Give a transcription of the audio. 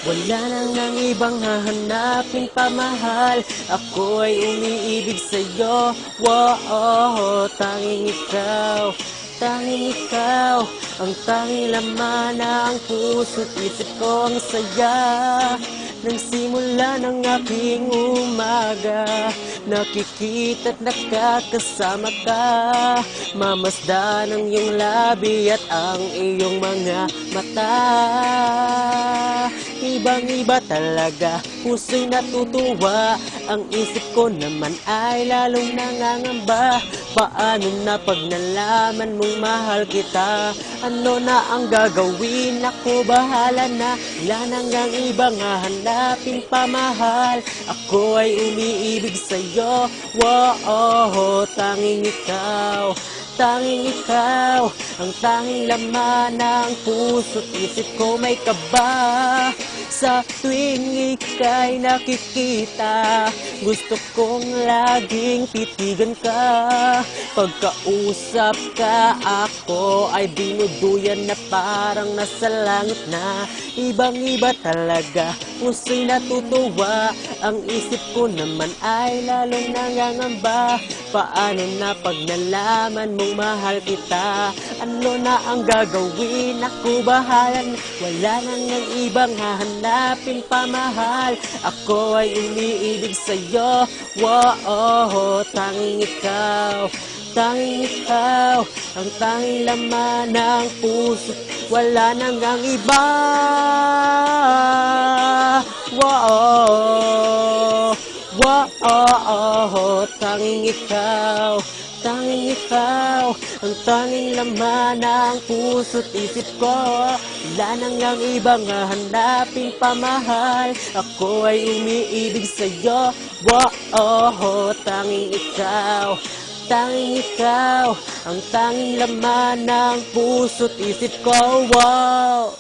Wala nang ang ibang hahanapin pa, mahal. Ako ay umiibig sa'yo. Wow, tanging ikaw, tanging ikaw. Ang tanging laman ng puso't isip ko, ang saya. Nang simula ng aking umaga, nakikita't nakakasama ka. Mamasdan ang iyong labi at ang iyong mga mata. Ibang-iba talaga, puso'y natutuwa. Ang isip ko naman ay lalong nangangamba. Paano na pag nalaman mong mahal kita? Ano na ang gagawin? Ako bahala na. Wala nang ang ibang hahanapin pa, mahal. Ako ay umiibig sa'yo. Wow, tanging ikaw, tanging ikaw. Ang tanging laman ng puso't isip ko, may kaba. Sa tuwing ika'y nakikita, gusto kong laging titigan ka. Pagkausap ka, ako ay dinuduyan na parang nasa langit na. Ibang-iba talaga, puso'y natutuwa. Ang isip ko naman ay lalong nangangamba. Paano na pag nalaman mong mahal kita? Ano na ang gagawin? Ako bahala na. Wala nang ang ibang hahanapin pa, mahal. Ako ay umiibig sa'yo. Wow, tanging ikaw, tanging ikaw. Ang tanging laman ng puso, wala nang ang iba. Wow, wow, tanging ikaw, tanging ikaw. Ang tanging laman ng puso't isip ko, wala nang ang ibang hahanapin pa, mahal. Ako ay umiibig sa'yo. Wow, tanging ikaw, tanging ikaw. Ang tanging laman ng puso't isip ko. Wow.